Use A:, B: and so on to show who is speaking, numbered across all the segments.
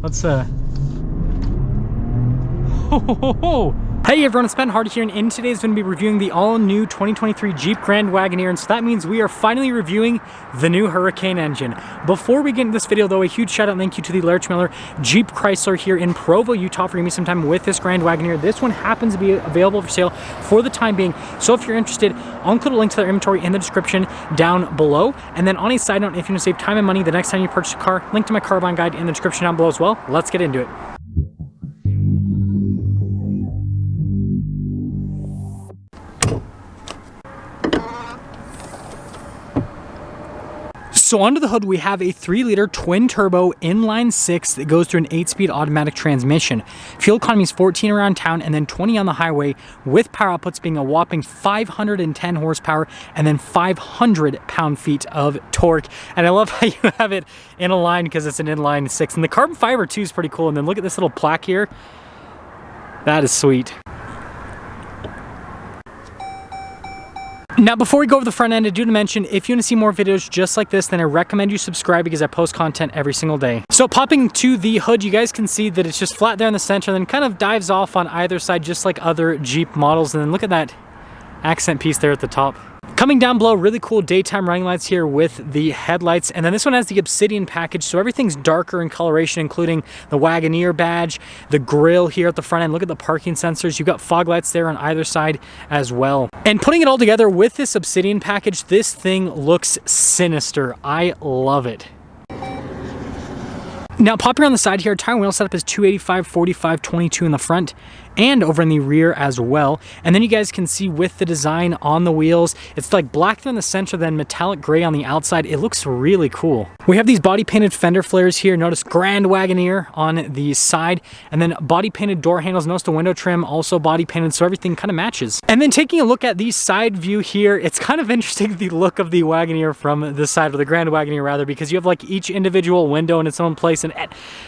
A: Let's Hey everyone, it's Ben Hardy here, and in today's going to be reviewing the all-new 2023 Jeep Grand Wagoneer, and so that means we are finally reviewing the new Hurricane engine. Before we get into this video though, a huge shout out and thank you to the Larch Miller Jeep Chrysler here in Provo, Utah for giving me some time with this Grand Wagoneer. This one happens to be available for sale for the time being, so if you're interested, I'll include a link to their inventory in the description down below. And then on a side note, if you want to save time and money the next time you purchase a car, link to my car buying guide in the description down below as well. Let's get into it. So under the hood, we have a 3-liter twin-turbo inline-6 that goes through an 8-speed automatic transmission. Fuel economy is 14 around town and then 20 on the highway, with power outputs being a whopping 510 horsepower and then 500 pound-feet of torque. And I love how you have it in a line because it's an inline-6. And the carbon fiber too is pretty cool. And then look at this little plaque here. That is sweet. Now, before we go over the front end, I do to mention, if you want to see more videos just like this, then I recommend you subscribe because I post content every single day. So popping to the hood, you guys can see that it's just flat there in the center, and then kind of dives off on either side, just like other Jeep models. And then look at that accent piece there at the top. Coming down below, really cool daytime running lights here with the headlights. And then this one has the Obsidian package, so everything's darker in coloration, including the Wagoneer badge, the grille here at the front end. Look at the parking sensors. You've got fog lights there on either side as well. And putting it all together with this Obsidian package, this thing looks sinister. I love it. Now, popping on the side here, tire and wheel setup is 285, 45, 22 in the front and over in the rear as well. And then you guys can see with the design on the wheels, it's like black there in the center, then metallic gray on the outside. It looks really cool. We have these body painted fender flares here. Notice Grand Wagoneer on the side, and then body painted door handles. Notice the window trim also body painted, so everything kind of matches. And then taking a look at the side view here, it's kind of interesting the look of the Wagoneer from the side, or the Grand Wagoneer rather, because you have like each individual window in its own place, and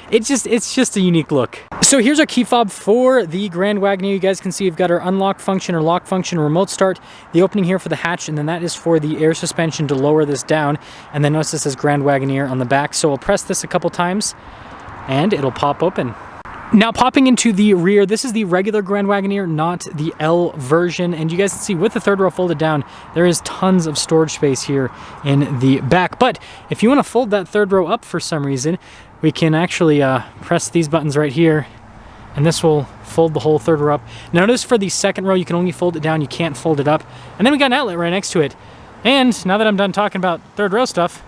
A: it's just a unique look. So here's our key fob for the Grand Wagoneer. You guys can see we've got our unlock function or lock function, remote start, the opening here for the hatch, and then that is for the air suspension to lower this down. And then notice this says Grand Wagoneer on the back. So we'll press this a couple times and it'll pop open. Now popping into the rear, this is the regular Grand Wagoneer, not the L version. And you guys can see with the third row folded down, there is tons of storage space here in the back. But if you want to fold that third row up for some reason, we can actually press these buttons right here, and this will fold the whole third row up. Notice for the second row, you can only fold it down, you can't fold it up. And then we got an outlet right next to it. And now that I'm done talking about third row stuff,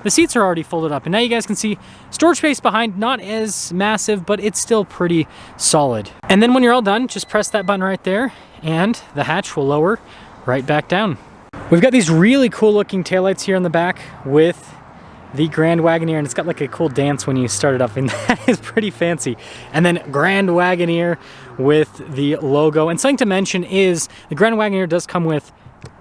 A: the seats are already folded up. And now you guys can see storage space behind, not as massive, but it's still pretty solid. And then when you're all done, just press that button right there, and the hatch will lower right back down. We've got these really cool looking taillights here in the back with the Grand Wagoneer, and it's got like a cool dance when you start it up, and that is pretty fancy. And then Grand Wagoneer with the logo. And something to mention is the Grand Wagoneer does come with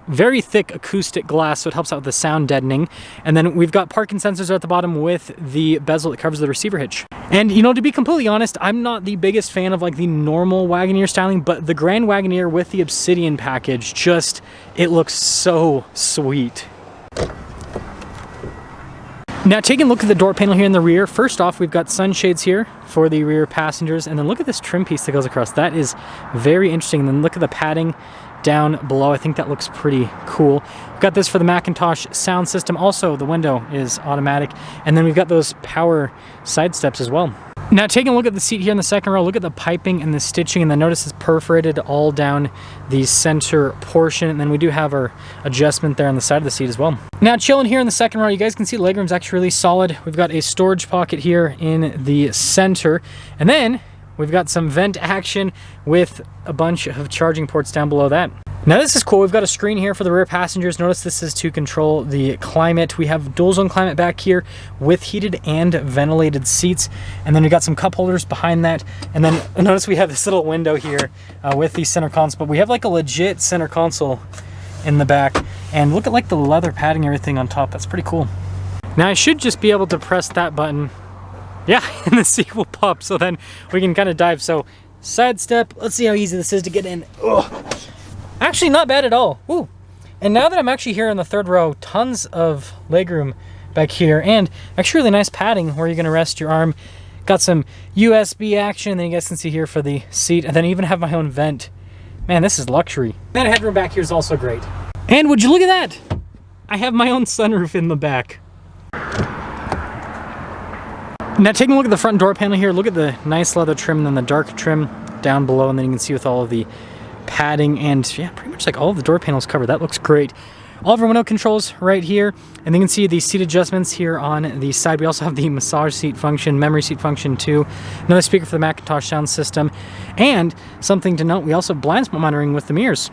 A: very thick acoustic glass, so it helps out with the sound deadening. And then we've got parking sensors at the bottom with the bezel that covers the receiver hitch. And you know, to be completely honest, I'm not the biggest fan of like the normal Wagoneer styling, but the Grand Wagoneer with the Obsidian package, it looks so sweet. Now taking a look at the door panel here in the rear, first off we've got sunshades here for the rear passengers, and then look at this trim piece that goes across. That is very interesting. And then look at the padding down below. I think that looks pretty cool. We've got this for the Macintosh sound system. Also, the window is automatic, and then we've got those power side steps as well. Now taking a look at the seat here in the second row, look at the piping and the stitching, and then notice it's perforated all down the center portion, and then we do have our adjustment there on the side of the seat as well. Now chilling here in the second row, you guys can see the legroom's actually really solid. We've got a storage pocket here in the center, and then we've got some vent action with a bunch of charging ports down below that. Now this is cool. We've got a screen here for the rear passengers. Notice this is to control the climate. We have dual zone climate back here with heated and ventilated seats. And then we got some cup holders behind that. And then notice we have this little window here with the center console, but we have like a legit center console in the back. And look at like the leather padding, everything on top. That's pretty cool. Now I should just be able to press that button. Yeah, and the seat will pop, so then we can kind of dive. So side step, let's see how easy this is to get in. Ugh. Actually not bad at all. Ooh. And now that I'm actually here in the third row, tons of legroom back here, and actually really nice padding where you're gonna rest your arm. Got some USB action, and then you guys can see here for the seat, and then I even have my own vent. Man, this is luxury. That headroom back here is also great. And would you look at that? I have my own sunroof in the back. Now taking a look at the front door panel here, look at the nice leather trim and then the dark trim down below, and then you can see with all of the padding and yeah, pretty much like all of the door panels covered. That looks great. All of our window controls right here, and then you can see the seat adjustments here on the side. We also have the massage seat function, memory seat function too. Another speaker for the Macintosh sound system, and something to note, we also have blind spot monitoring with the mirrors.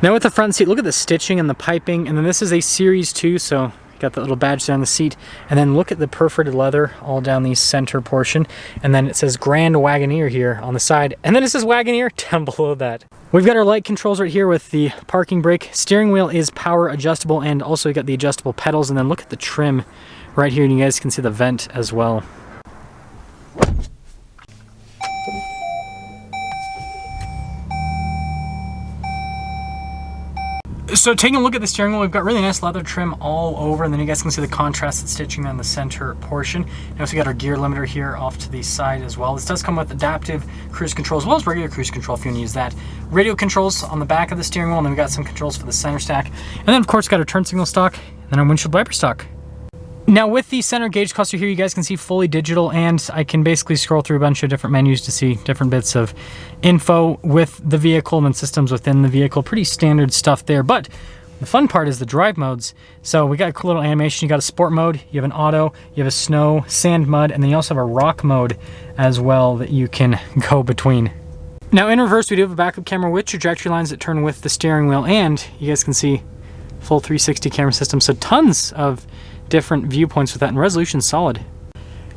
A: Now with the front seat, look at the stitching and the piping, and then this is a Series 2, so got that little badge there on the seat, and then look at the perforated leather all down the center portion, and then it says Grand Wagoneer here on the side, and then it says Wagoneer down below that. We've got our light controls right here with the parking brake. Steering wheel is power adjustable, and also you got the adjustable pedals, and then look at the trim right here, and you guys can see the vent as well. So taking a look at the steering wheel, we've got really nice leather trim all over, and then you guys can see the contrasted stitching on the center portion. And also got our gear limiter here off to the side as well. This does come with adaptive cruise control as well as regular cruise control if you want to use that. Radio controls on the back of the steering wheel, and then we've got some controls for the center stack. And then of course got our turn signal stock, and then our windshield wiper stock. Now with the center gauge cluster here, you guys can see fully digital, and I can basically scroll through a bunch of different menus to see different bits of info with the vehicle and then systems within the vehicle. Pretty standard stuff there, but the fun part is the drive modes. So we got a cool little animation. You got a sport mode, you have an auto, you have a snow, sand, mud, and then you also have a rock mode as well that you can go between. Now in reverse, we do have a backup camera with trajectory lines that turn with the steering wheel, and you guys can see full 360 camera system. So tons of different viewpoints with that, and resolution solid.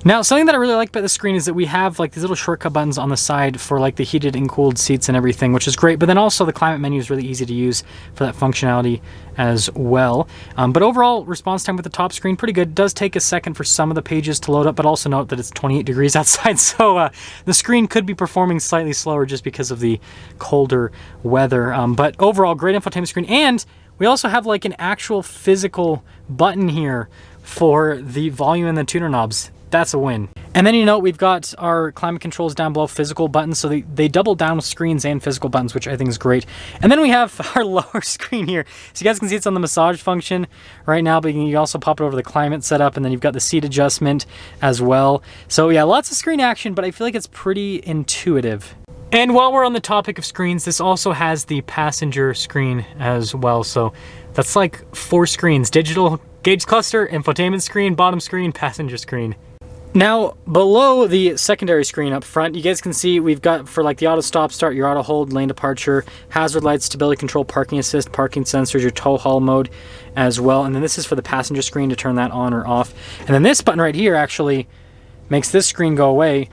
A: Now something that I really like about the screen is that we have like these little shortcut buttons on the side for like the heated and cooled seats and everything, which is great, but then also the climate menu is really easy to use for that functionality as well. But overall response time with the top screen pretty good. It does take a second for some of the pages to load up, but also note that it's 28 degrees outside, so the screen could be performing slightly slower just because of the colder weather. But overall great infotainment screen, and we also have like an actual physical button here for the volume and the tuner knobs. That's a win. And then you know we've got our climate controls down below, physical buttons, so they double down with screens and physical buttons, which I think is great. And then we have our lower screen here. So you guys can see it's on the massage function right now, but you can also pop it over the climate setup, and then you've got the seat adjustment as well. So yeah, lots of screen action, but I feel like it's pretty intuitive. And while we're on the topic of screens, this also has the passenger screen as well. So that's like 4 screens: digital, gauge cluster, infotainment screen, bottom screen, passenger screen. Now below the secondary screen up front, you guys can see we've got for like the auto stop start, your auto hold, lane departure, hazard lights, stability control, parking assist, parking sensors, your tow haul mode as well. And then this is for the passenger screen to turn that on or off. And then this button right here actually makes this screen go away.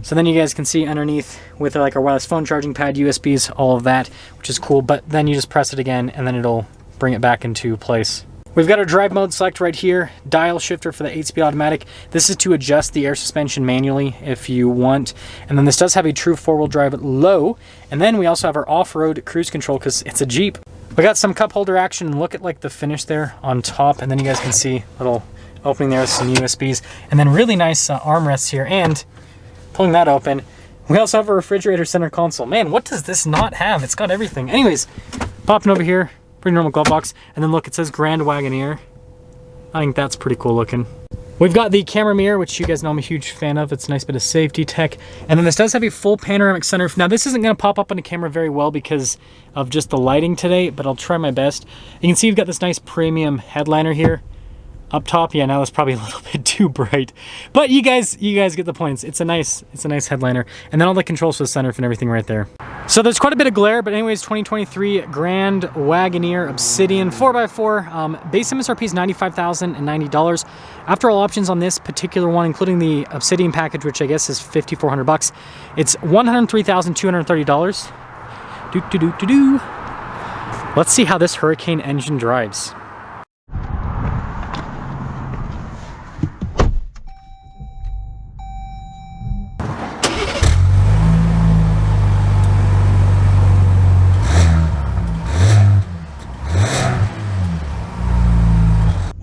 A: So then you guys can see underneath with like our wireless phone charging pad, USBs, all of that, which is cool. But then you just press it again and then it'll bring it back into place. We've got our drive mode select right here, dial shifter for the 8-speed automatic. This is to adjust the air suspension manually if you want. And then this does have a true 4-wheel drive low. And then we also have our off-road cruise control because it's a Jeep. We got some cup holder action, and look at like the finish there on top. And then you guys can see a little opening there with some USBs. And then really nice armrests here. And pulling that open, we also have a refrigerator center console. Man, what does this not have? It's got everything. Anyways, popping over here. Pretty normal glove box, and then look, it says Grand Wagoneer. I think that's pretty cool looking. We've got the camera mirror, which you guys know I'm a huge fan of. It's a nice bit of safety tech. And then this does have a full panoramic sunroof. Now this isn't going to pop up on the camera very well because of just the lighting today, but I'll try my best. You can see you've got this nice premium headliner here up top. Yeah, now that's probably a little bit too bright, but you guys get the points. It's a nice headliner, and then all the controls for the sunroof and everything right there. So there's quite a bit of glare, but anyways, 2023 Grand Wagoneer Obsidian 4x4. Base MSRP is $95,090. After all options on this particular one, including the Obsidian package, which I guess is $5,400, it's $103,230. Let's see how this Hurricane engine drives.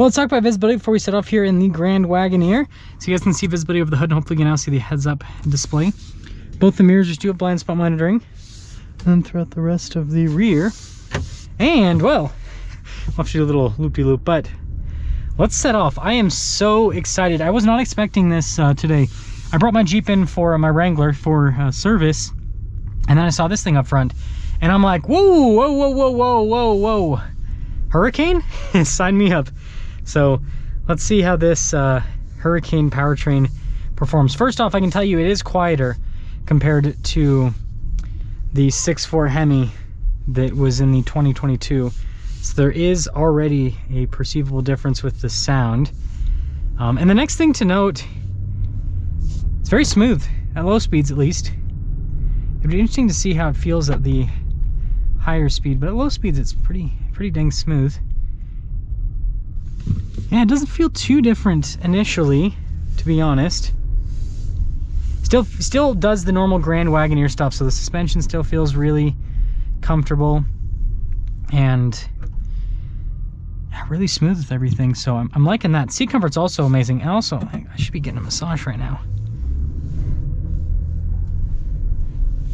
A: Well, let's talk about visibility before we set off here in the Grand Wagoneer. So you guys can see visibility over the hood, and hopefully you can now see the heads-up display. Both the mirrors just do have blind spot monitoring. And throughout the rest of the rear. And, well, I'll have to do a little loop-de-loop, but let's set off. I am so excited. I was not expecting this today. I brought my Jeep in for my Wrangler for service, and then I saw this thing up front, and I'm like, whoa, whoa, whoa, whoa, whoa, whoa, whoa. Hurricane? Sign me up. So let's see how this Hurricane powertrain performs. First off, I can tell you it is quieter compared to the 6.4 Hemi that was in the 2022. So there is already a perceivable difference with the sound. And the next thing to note, it's very smooth, at low speeds at least. It'd be interesting to see how it feels at the higher speed, but at low speeds it's pretty dang smooth. Yeah, it doesn't feel too different initially, to be honest. Still does the normal Grand Wagoneer stuff, so the suspension still feels really comfortable and really smooth with everything, so I'm liking that. Seat comfort's also amazing, and also I should be getting a massage right now.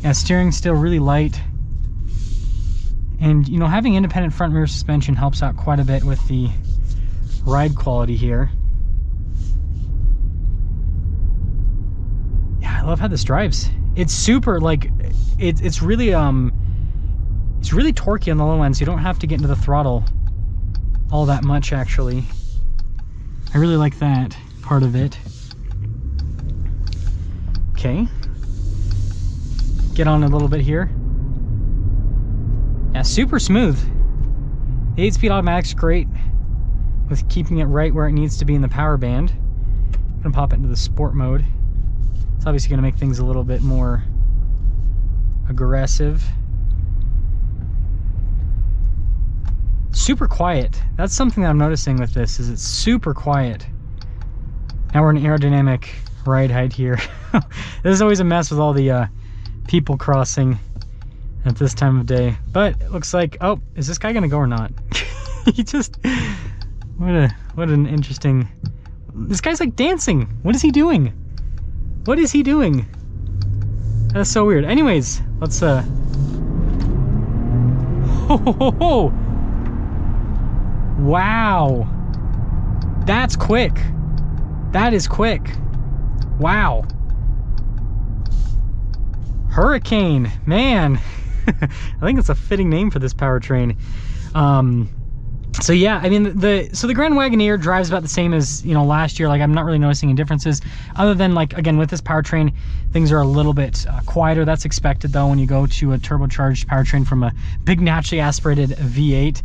A: Yeah, steering's still really light, and you know, having independent front rear suspension helps out quite a bit with the ride quality here. Yeah, I love how this drives. It's super, like, it's really torquey on the low end, so you don't have to get into the throttle all that much, actually. I really like that part of it. Okay. Get on a little bit here. Yeah, super smooth. The 8-speed automatic's great with keeping it right where it needs to be in the power band. I'm gonna pop it into the sport mode. It's obviously gonna make things a little bit more aggressive. Super quiet. That's something that I'm noticing with this, is it's super quiet. Now we're in aerodynamic ride height here. This is always a mess with all the people crossing at this time of day. But it looks like, oh, is this guy gonna go or not? He just, what an interesting, this guy's like dancing. What is he doing? What is he doing? That's so weird. Anyways, let's ho ho ho ho. Wow, that's quick. That is quick. Wow. Hurricane, man. I think it's a fitting name for this powertrain. So yeah, I mean, the Grand Wagoneer drives about the same as, you know, last year. Like, I'm not really noticing any differences, other than, like, again, with this powertrain, things are a little bit quieter. That's expected, though, when you go to a turbocharged powertrain from a big naturally aspirated V8.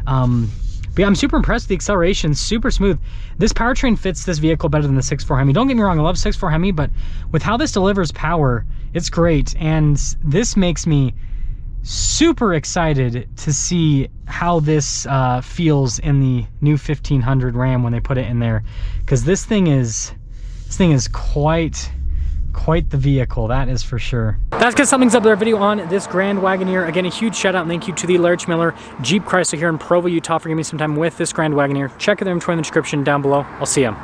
A: But yeah, I'm super impressed with the acceleration, super smooth. This powertrain fits this vehicle better than the 6.4 Hemi. Don't get me wrong, I love 6.4 Hemi, but with how this delivers power, it's great. And this makes me super excited to see how this feels in the new 1500 Ram when they put it in there, because this thing is quite the vehicle, that is for sure. That's gonna sum things up with our video on this Grand Wagoneer. Again, a huge shout out and thank you to the Larch Miller Jeep Chrysler here in Provo, Utah for giving me some time with this Grand Wagoneer. Check out their inventory in the description down below. I'll see you.